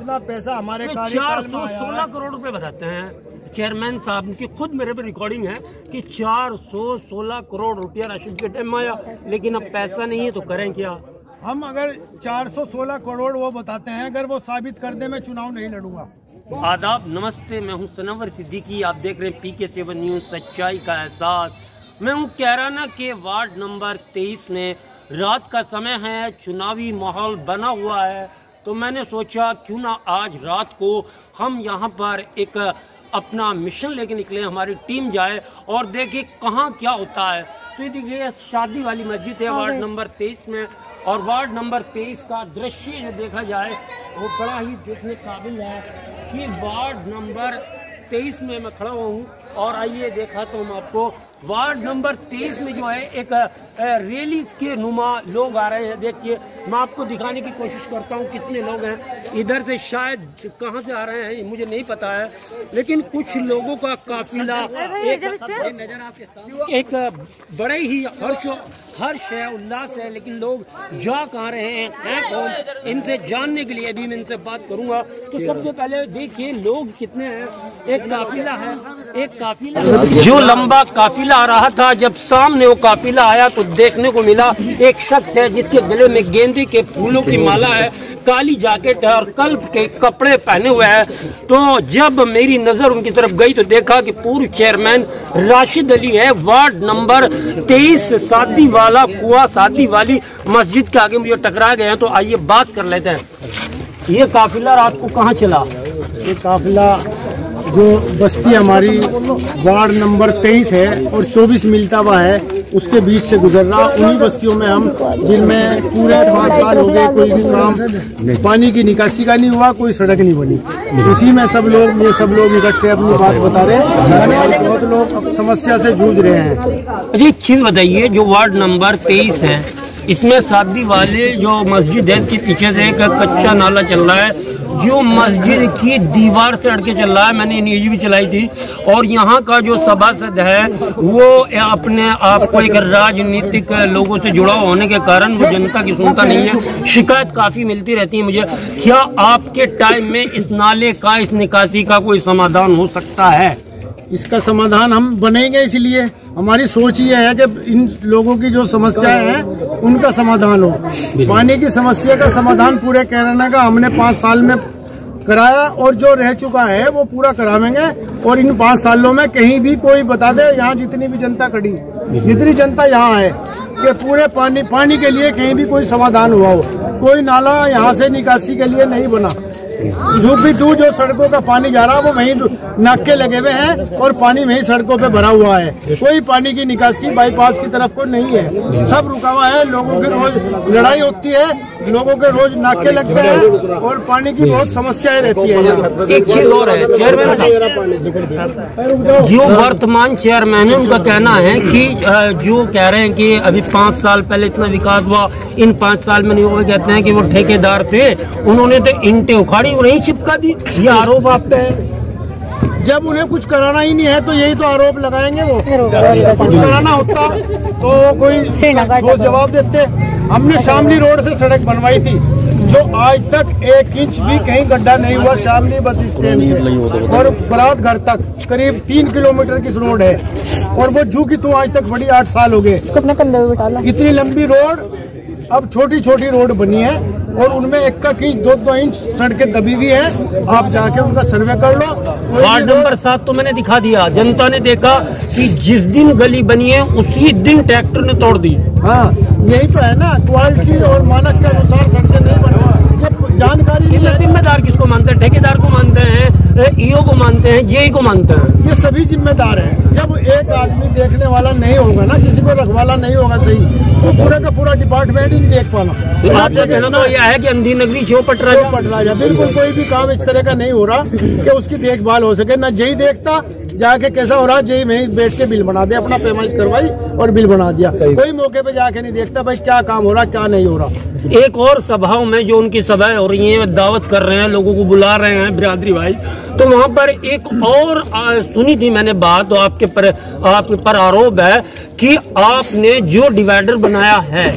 जितना पैसा हमारे 416 करोड़ रुपए बताते हैं चेयरमैन साहब की, खुद मेरे पे रिकॉर्डिंग है कि 416 करोड़ रुपया राशन के टाइम आया, लेकिन अब पैसा नहीं है तो करें क्या। हम अगर 416 करोड़ वो बताते हैं, अगर वो साबित कर दे मैं चुनाव नहीं लड़ूंगा। आदाब, नमस्ते, मैं हूं सनवर सिद्दीकी, आप देख रहे हैं PK7 न्यूज, सच्चाई का एहसास। मैं हूं कैराना के वार्ड नंबर 23 में। रात का समय है, चुनावी माहौल बना हुआ है, तो मैंने सोचा क्यों ना आज रात को हम यहां पर एक अपना मिशन लेके निकले, हमारी टीम जाए और देखे कहाँ क्या होता है। तो ये देखिए शादी वाली मस्जिद है वार्ड नंबर 23 में, और वार्ड नंबर 23 का दृश्य जो देखा जाए वो बड़ा ही देखने काबिल है कि वार्ड नंबर 23 में मैं खड़ा हुआ हूँ। और आइए दिखाता हूँ आपको वार्ड नंबर 23 में जो है एक रैली के नुमा लोग आ रहे हैं। देखिए मैं आपको दिखाने की कोशिश करता हूँ कितने लोग हैं। इधर से शायद कहाँ से आ रहे हैं मुझे नहीं पता है, लेकिन कुछ लोगों का काफिला एक बड़े ही हर्ष है, उल्लास है, लेकिन लोग जा कहाँ रहे हैं कौन, इनसे जानने के लिए अभी मैं इनसे बात करूंगा। तो सबसे पहले देखिए लोग कितने हैं। एक काफिला है, एक काफिला जो लंबा काफिला आ रहा था। जब सामने वो काफिला आया तो देखने को मिला एक शख्स है जिसके गले में गेंदे के फूलों की माला है, काली जैकेट है और कल्ब के कपड़े पहने हुए हैं। तो जब मेरी नजर उनकी तरफ गई तो देखा कि पूर्व चेयरमैन राशिद अली है, वार्ड नंबर 23 शादी वाला कुआं शादी वाली मस्जिद के आगे मुझे टकरा गए हैं। तो आइए बात कर लेते हैं। ये काफिला रात को कहाँ चला? ये काफिला जो बस्ती हमारी वार्ड नंबर 23 है और 24 मिलता हुआ है, उसके बीच से गुजर रहा। उन्हीं बस्तियों में हम, जिनमें पूरे 5 साल हो गए कोई भी काम पानी की निकासी का नहीं हुआ, कोई सड़क नहीं बनी। उसी में ये सब लोग इकट्ठे अपनी बात बता रहे हैं। बहुत लोग अब समस्या से जूझ रहे हैं। अच्छा एक चीज बताइए, जो वार्ड नंबर 23 है इसमें शादी वाले जो मस्जिद है के पीछे से एक कच्चा नाला चल रहा है जो मस्जिद की दीवार से अड़के चल रहा है। मैंने न्यूज भी चलाई थी। और यहाँ का जो सभासद है वो अपने आप को एक राजनीतिक लोगों से जुड़ा होने के कारण वो जनता की सुनता नहीं है। शिकायत काफी मिलती रहती है मुझे। क्या आपके टाइम में इस नाले का, इस निकासी का कोई समाधान हो सकता है? इसका समाधान हम बनेंगे, इसलिए हमारी सोच ये है कि इन लोगों की जो समस्याएं हैं उनका समाधान हो। पानी की समस्या का समाधान पूरे कैराना का हमने 5 साल में कराया, और जो रह चुका है वो पूरा करावेंगे। और इन 5 सालों में कहीं भी कोई बता दे, यहाँ जितनी भी जनता खड़ी, जितनी जनता यहाँ है, कि पूरे पानी के लिए कहीं भी कोई समाधान हुआ हो। कोई नाला यहाँ से निकासी के लिए नहीं बना। जो सड़कों का पानी जा रहा है वो वहीं नाके लगे हुए हैं और पानी वहीं सड़कों पे भरा हुआ है। कोई पानी की निकासी बाईपास की तरफ को नहीं है, सब रुका हुआ है। लोगों की रोज लड़ाई होती है, लोगों के रोज नाके लगते हैं और पानी की बहुत समस्याएं रहती है यहाँ। एक चीज और है चेयरमैन साहब, जो वर्तमान चेयरमैन है उनका कहना है कि जो कह रहे हैं कि अभी 5 साल पहले इतना विकास हुआ, इन 5 साल में नहीं हुआ। कहते हैं कि वो ठेकेदार थे, उन्होंने तो ईंटें उखाड़ी और नहीं चिपका दी। ये आरोप आप पे है। जब उन्हें कुछ कराना ही नहीं है तो यही तो आरोप लगाएंगे। वो कुछ कराना होता तो कोई ठोस जवाब देते। हमने शामली रोड से सड़क बनवाई थी, जो आज तक 1 इंच भी कहीं गड्ढा नहीं हुआ। शामली बस स्टैंड से और बरात घर तक करीब 3 किलोमीटर की रोड है, और वो जू की तो आज तक बड़ी 8 साल हो गए। इतनी लंबी रोड अब छोटी छोटी रोड बनी है, और उनमें 1 इंच 2 इंच सड़कें दबी हुई है। आप जाके उनका सर्वे कर लो। वार्ड नंबर 7 तो मैंने दिखा दिया, जनता ने देखा कि जिस दिन गली बनी है उसी दिन ट्रैक्टर ने तोड़ दी। हाँ यही तो है ना, क्वालिटी और मानक के अनुसार सड़कें नहीं बनवा। जानकारी नहीं है। जिम्मेदार किसको मानते हैं? ठेकेदार को मानते हैं, ईओ को मानते हैं, जेई को मानते हैं? ये सभी जिम्मेदार हैं। जब एक आदमी देखने वाला नहीं होगा ना, किसी को रखवाला नहीं होगा सही, तो पूरा का पूरा डिपार्टमेंट ही नहीं देख पाना। तो आपका कहना तो यह है कि अंधी नगरी शो पटराजा बिल्कुल कोई भी काम इस तरह का नहीं हो रहा कि उसकी देखभाल हो सके। ना जेई देखता जाके कैसा हो रहा, जेई में बैठ के बिल बना दे, अपना पेमेंट करवाई और बिल बना दिया। कोई मौके पे जाके नहीं देखता भाई क्या काम हो रहा क्या नहीं हो रहा। एक और सभाओं में जो उनकी सभाएं हो रही हैं, दावत कर रहे हैं, लोगों को बुला रहे हैं बिरादरी भाई, तो वहां पर एक और सुनी थी मैंने बात, तो आपके पर आरोप है कि आपने जो डिवाइडर बनाया है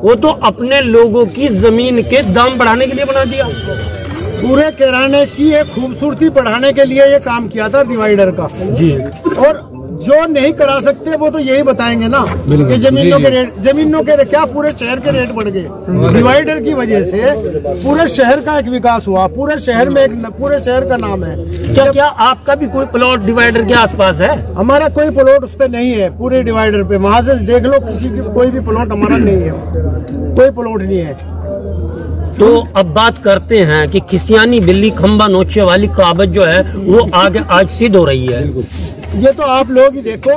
वो तो अपने लोगों की जमीन के दाम बढ़ाने के लिए बना दिया। पूरे कैराने की एक खूबसूरती बढ़ाने के लिए ये काम किया था डिवाइडर का जी। और जो नहीं करा सकते वो तो यही बताएंगे ना कि जमीनों के क्या पूरे शहर के रेट बढ़ गए डिवाइडर की वजह से। पूरे शहर का एक विकास हुआ, पूरे शहर में पूरे शहर का नाम है। क्या आपका भी कोई प्लॉट डिवाइडर के आसपास है? हमारा कोई प्लॉट उस पे नहीं है, पूरे डिवाइडर पे वहाँ से देख लो, किसी की कोई भी प्लॉट हमारा नहीं है, कोई प्लॉट नहीं है। तो अब बात करते हैं कि खिसियानी बिल्ली खंबा नोचे वाली कहावत जो है वो आगे आज सिद्ध हो रही है। ये तो आप लोग ही देखो,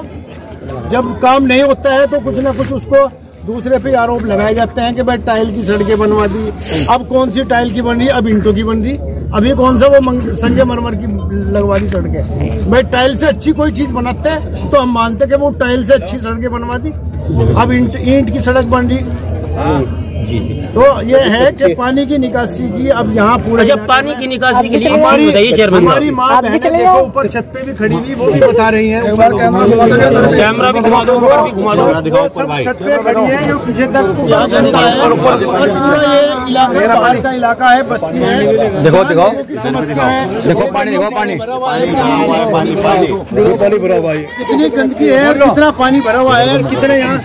जब काम नहीं होता है तो कुछ ना कुछ उसको दूसरे पे आरोप लगाए जाते हैं कि भाई टाइल की सड़कें बनवा दी। अब कौन सी टाइल की बन रही, अब ईंटों की बन रही, अभी कौन सा वो संगमरमर की लगवा दी सड़कें। भाई टाइल से अच्छी कोई चीज बनाते हैं तो हम मानते हैं कि वो टाइल से अच्छी सड़कें बनवा दी, अब ईंट की सड़क बन रही। जी। तो ये है कि पानी की निकासी की अब यहाँ पूरा जब पानी की निकासी के लिए हमारी माँ बहनें देखो ऊपर छत पे भी खड़ी हुई, वो भी बता रही हैं। कैमरा भी घुमा दो, ऊपर भी घुमा दो। सब छत पे खड़ी है, जो पीछे तक जनता है और पूरा ये इलाका बाहर का इलाका है, बस्ती है। देखो देखो समस्या है, देखो पानी, देखो पानी भरा हुआ है, कितनी गंदगी है और कितना पानी भरा हुआ है और कितने यहाँ।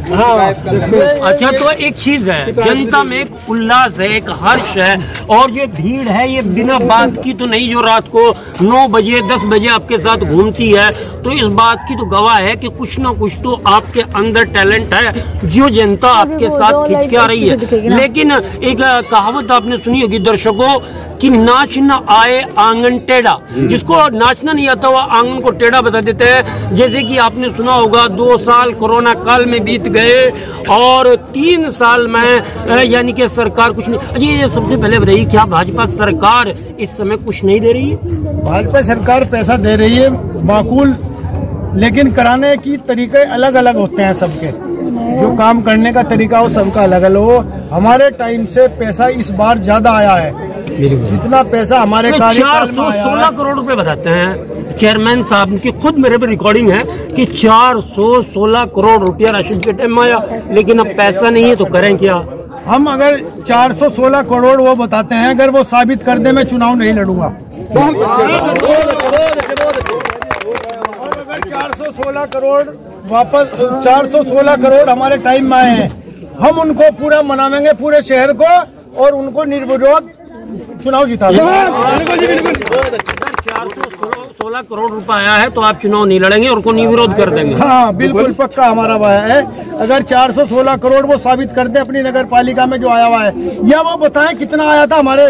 अच्छा, तो एक चीज है, जनता में एक उल्लास है, एक हर्ष है, और ये भीड़ है ये बिना बात की तो नहीं, जो रात को 9 बजे 10 बजे आपके साथ घूमती है, तो इस बात की तो गवाह है कि कुछ ना कुछ तो आपके अंदर टैलेंट है जो जनता आपके साथ खींच के आ रही है। लेकिन एक कहावत आपने सुनी होगी दर्शकों कि नाच न आए आंगन टेढ़ा, जिसको नाचना नहीं आता वो आंगन को टेढ़ा बता देते हैं। जैसे कि आपने सुना होगा 2 साल कोरोना काल में बीत गए और 3 साल में यानी कि सरकार कुछ नहीं। अजी ये सबसे पहले बताइए, क्या भाजपा सरकार इस समय कुछ नहीं दे रही है? भाजपा सरकार पैसा दे रही है माकूल, लेकिन कराने की तरीके अलग अलग होते हैं सबके, जो काम करने का तरीका हो सबका अलग अलग हो। हमारे टाइम से पैसा इस बार ज्यादा आया है, जितना पैसा हमारे कार्यकाल में 416 करोड़ रुपए बताते हैं चेयरमैन साहब की, खुद मेरे पे रिकॉर्डिंग है कि 416 करोड़ रुपया राशन के टाइम में आया, लेकिन अब पैसा नहीं है तो करें क्या? हम अगर 416 करोड़ वो बताते हैं, अगर वो साबित कर दे मैं चुनाव नहीं लड़ूंगा। और अगर 416 करोड़ वापस 416 करोड़ हमारे टाइम में आए हैं, हम उनको पूरा मनावेंगे पूरे शहर को और उनको निर्विरोध चुनाव जिता। 416 करोड़ रुपए आया है तो आप चुनाव नहीं लड़ेंगे और उनको निर्विरोध कर देंगे? हाँ बिल्कुल पक्का हमारा हुआ है। अगर 416 करोड़ वो साबित कर दे अपनी नगर पालिका में जो आया हुआ है, या वो बताएं कितना आया था, हमारे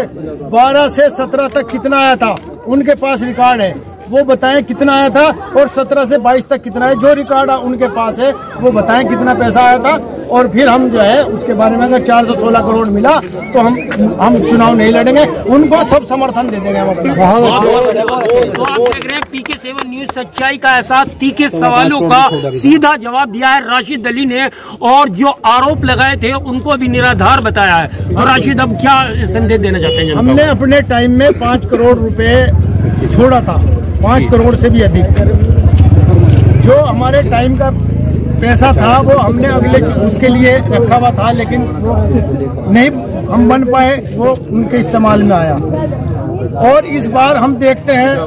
12 से 17 तक कितना आया था, उनके पास रिकॉर्ड है, वो बताएं कितना आया था, और 17 से 22 तक कितना है, जो रिकॉर्ड उनके पास है वो बताएं कितना पैसा आया था, और फिर हम जो है उसके बारे में अगर 416 करोड़ मिला तो हम चुनाव नहीं लड़ेंगे, उनको सब समर्थन दे देंगे हम अपना। तो आप देख रहे हैं PK7 न्यूज, सच्चाई का एहसास। तीखे सवालों का सीधा जवाब दिया है राशिद अली ने, और जो आरोप लगाए थे उनको भी निराधार बताया है। और राशिद, अब क्या संदेश देना चाहते हैं? हमने अपने टाइम में 5 करोड़ रुपए छोड़ा था, 5 करोड़ से भी अधिक जो हमारे टाइम का पैसा था वो हमने अगले उसके लिए रखा हुआ था, लेकिन नहीं हम बन पाए, वो उनके इस्तेमाल में आया। और इस बार हम देखते हैं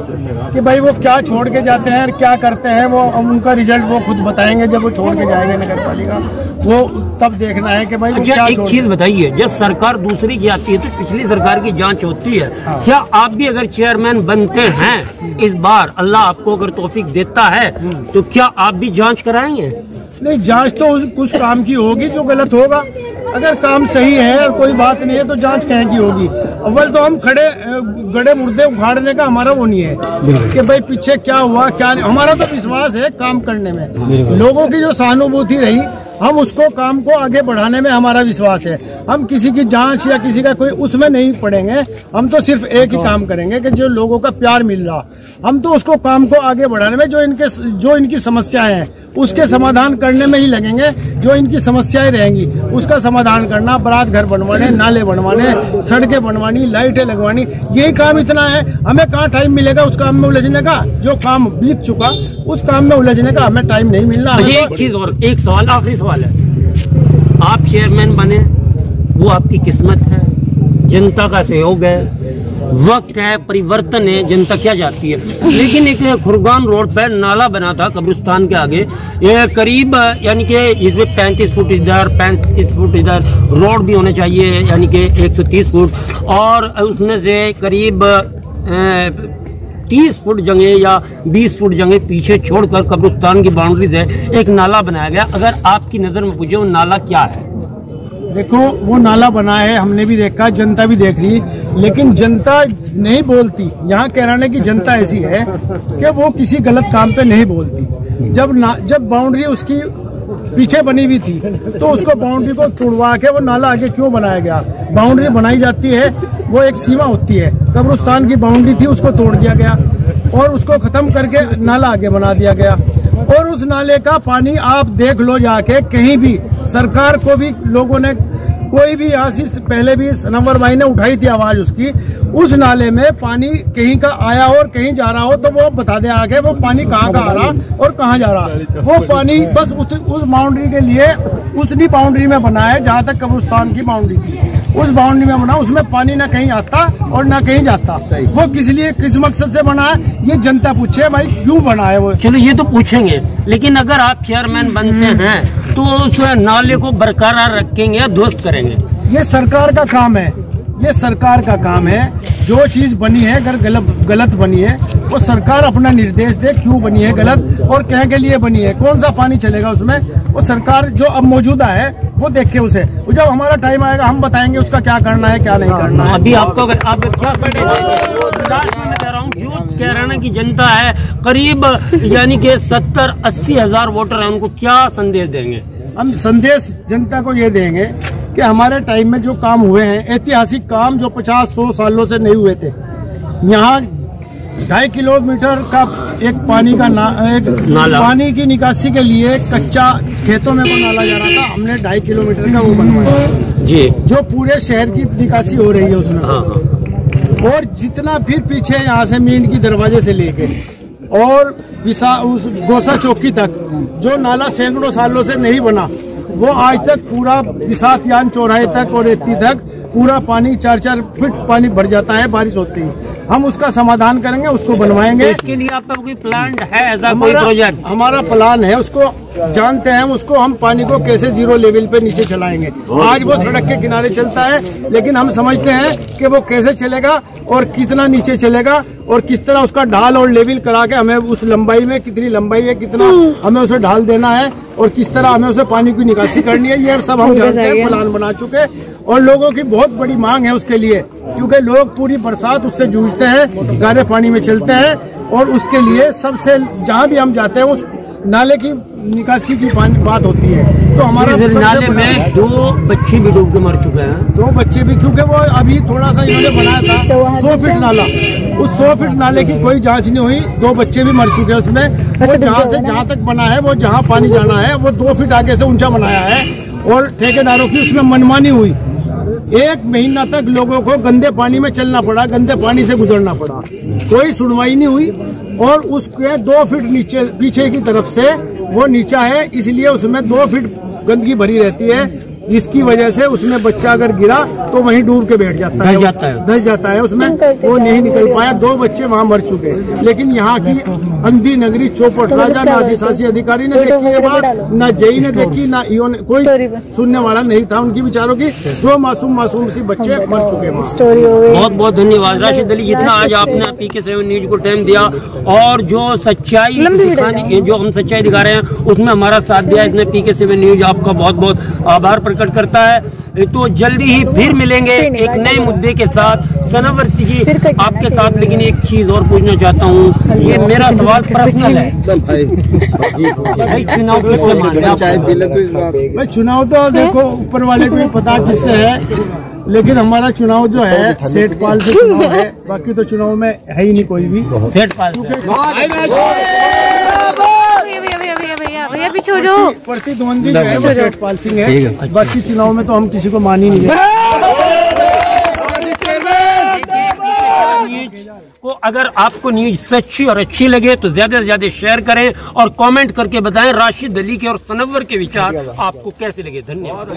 कि भाई वो क्या छोड़ के जाते हैं और क्या करते हैं, वो उनका रिजल्ट वो खुद बताएंगे जब वो छोड़ के जाएंगे नगर पालिका, वो तब देखना है कि भाई वो क्या। एक चीज बताइए, जब सरकार दूसरी की आती है तो पिछली सरकार की जांच होती है। हाँ। क्या आप भी अगर चेयरमैन बनते हैं इस बार, अल्लाह आपको अगर तौफीक देता है, तो क्या आप भी जांच कराएंगे? नहीं, जांच तो उस काम की होगी जो गलत होगा। अगर काम सही है और कोई बात नहीं है तो जांच कहीं की होगी। अव्वल तो हम गड़े मुर्दे उखाड़ने का हमारा वो नहीं है कि भाई पीछे क्या हुआ क्या नहीं। हमारा तो विश्वास है काम करने में, लोगों की जो सहानुभूति रही, हम उसको काम को आगे बढ़ाने में हमारा विश्वास है। हम किसी की जांच या किसी का कोई उसमें नहीं पड़ेंगे, हम तो सिर्फ एक ही काम करेंगे कि जो लोगों का प्यार मिल रहा, हम तो उसको काम को आगे बढ़ाने में, जो इनकी समस्याएं हैं उसके समाधान करने में ही लगेंगे। जो इनकी समस्याएं रहेंगी उसका समाधान करना, बारात घर बनवाने, नाले बनवाने, सड़कें बनवानी, लाइटें लगवानी, यही काम इतना है। हमें कहाँ टाइम मिलेगा उस काम में उलझने का? जो काम बीत चुका उस काम में उलझने का हमें टाइम नहीं मिल रहा। एक चीज और, एक सवाल, आखिरी सवाल है। आप चेयरमैन बने वो आपकी किस्मत है, जनता का सहयोग है, वक्त है, परिवर्तन है, जनता क्या चाहती है। लेकिन एक खुरगान रोड पर नाला बना था कब्रिस्तान के आगे, ये करीब यानी कि इसमें 35 फुट इधर 35 फुट इधर रोड भी होने चाहिए, यानी कि 130 फुट, और उसमें से करीब 30 फुट जगह या 20 फुट जगह पीछे छोड़कर कब्रिस्तान की बाउंड्री से एक नाला बनाया गया। अगर आपकी नज़र में पूछे वो नाला क्या है? देखो, वो नाला बना है, हमने भी देखा, जनता भी देख रही, लेकिन जनता नहीं बोलती। यहाँ कैराना की जनता ऐसी है कि वो किसी गलत काम पे नहीं बोलती। जब बाउंड्री उसकी पीछे बनी हुई थी तो उसको बाउंड्री को तोड़वा के वो नाला आगे क्यों बनाया गया? बाउंड्री बनाई जाती है, वो एक सीमा होती है। कब्रिस्तान की बाउंड्री थी, उसको तोड़ दिया गया और उसको खत्म करके नाला आगे बना दिया गया। और उस नाले का पानी आप देख लो जाके, कहीं भी सरकार को भी लोगों ने, कोई भी यहाँ से पहले भी सनवर भाई ने उठाई थी आवाज उसकी, उस नाले में पानी कहीं का आया हो और कहीं जा रहा हो तो वो बता दे आगे वो पानी कहाँ का आ रहा और कहाँ जा रहा। वो पानी बस उस बाउंड्री के लिए उतनी बाउंड्री में बना है जहाँ तक कब्रिस्तान की बाउंड्री थी, उस बाउंड्री में बना। उसमें पानी ना कहीं आता और ना कहीं जाता। वो किस लिए, किस मकसद से बना है, ये जनता पूछे भाई, क्यों बना है वो। चलो ये तो पूछेंगे, लेकिन अगर आप चेयरमैन बनते हैं तो उस नाले को बरकरार रखेंगे या ध्वस्त करेंगे? ये सरकार का काम है, ये सरकार का काम है। जो चीज बनी है अगर गलत बनी है, वो सरकार अपना निर्देश दे क्यों बनी है गलत और क्या के लिए बनी है, कौन सा पानी चलेगा उसमें, वो सरकार जो अब मौजूदा है वो देखे उसे। जब हमारा टाइम आएगा हम बताएंगे उसका क्या करना है क्या नहीं करना है। अभी आपको आप क्या जो कैराना की जनता है करीब यानी कि 70-80 हजार वोटर है, उनको क्या संदेश देंगे? हम संदेश जनता को ये देंगे कि हमारे टाइम में जो काम हुए हैं, ऐतिहासिक काम जो 50-100 सालों से नहीं हुए थे। यहाँ 2.5 किलोमीटर का एक पानी का नाला, पानी की निकासी के लिए कच्चा खेतों में वो नाला जा रहा था, हमने 2.5 किलोमीटर का वो बनवाया जी, जो पूरे शहर की निकासी हो रही है उसमें। और जितना फिर पीछे यहाँ से मीन की दरवाजे से लेके और उस गोसा चौकी तक जो नाला सैकड़ों सालों से नहीं बना, वो आज तक पूरा विसातयान चौराहे तक और एत्ती तक पूरा पानी 4-4 फीट पानी भर जाता है बारिश होती है। हम उसका समाधान करेंगे, उसको बनवाएंगे। इसके लिए आपका कोई प्लान है, ऐसा कोई प्रोजेक्ट? हमारा प्लान है, उसको जानते हैं, उसको हम पानी को कैसे जीरो लेवल पे नीचे चलाएंगे। आज वो सड़क के किनारे चलता है, लेकिन हम समझते हैं कि वो कैसे चलेगा और कितना नीचे चलेगा और किस तरह उसका ढाल और लेवल करा के हमें उस लंबाई में कितनी लंबाई है, कितना हमें उसे ढाल देना है और किस तरह हमें उसे पानी की निकासी करनी है, ये सब हम जानते हैं, प्लान बना चुके। और लोगों की बहुत बड़ी मांग है उसके लिए, क्योंकि लोग पूरी बरसात उससे जूझते हैं, गाढ़े पानी में चलते हैं और उसके लिए सबसे जहाँ भी हम जाते हैं उस नाले की निकासी की बात होती है। तो हमारा नाले में 2 बच्चे भी डूब के मर चुके हैं। 2 बच्चे भी, क्योंकि वो अभी थोड़ा सा इन्होंने बनाया था 100 फीट नाला, उस 100 फीट नाले की कोई जांच नहीं हुई, 2 बच्चे भी मर चुके हैं उसमें। वो जहाँ तक बना है, वो जहाँ पानी जाना है वो 2 फीट आगे से ऊंचा बनाया है और ठेकेदारों की उसमें मनमानी हुई। 1 महीना तक लोगों को गंदे पानी में चलना पड़ा, गंदे पानी से गुजरना पड़ा, कोई सुनवाई नहीं हुई। और उसके 2 फीट नीचे पीछे की तरफ से वो नीचा है, इसलिए उसमें 2 फीट गंदगी भरी रहती है। इसकी वजह से उसमें बच्चा अगर गिरा तो वहीं डूब के बैठ जाता है, धंस जाता है उसमें, वो नहीं निकल पाया। 2 बच्चे वहाँ मर चुके। लेकिन यहाँ की अंधी नगरी चौपट राजा, ना अधिशासी अधिकारी ने देखी ये बात, ना जेई ने देखी, ना ईओ ने, कोई सुनने वाला नहीं था उनकी विचारों की। 2 मासूम सी बच्चे मर चुके हैं। बहुत बहुत धन्यवाद राशिद अली, जितना आज आपने PK7 न्यूज को टाइम दिया और जो सच्चाई दिखाने, जो हम सच्चाई दिखा रहे हैं उसमें हमारा साथ दिया, इसमें PK7 न्यूज आपका बहुत बहुत आभार प्रकट करता है। तो जल्दी ही फिर मिलेंगे एक नए मुद्दे के साथ। सनावर्ती जी आपके साथ, लेकिन एक चीज और पूछना चाहता हूँ, ये मेरा सवाल पर्सनल है भाई, चुनाव किससे मानना? भाई चुनाव तो देखो ऊपर वाले को भी पता किससे है, लेकिन हमारा चुनाव जो है सेठपाल से चुनाव है, बाकी तो चुनाव में है ही नहीं कोई भी सेठपाल। भैया पीछे हो जाओ। प्रतिद्वंदी जो है वो सेठपाल सिंह है, बाकी चुनाव में तो हम किसी को मान ही नहीं को। अगर आपको न्यूज सच्ची और अच्छी लगे तो ज्यादा से ज्यादा शेयर करें और कमेंट करके बताएं राशिद अली के और सनवर के विचार आपको कैसे लगे। धन्यवाद।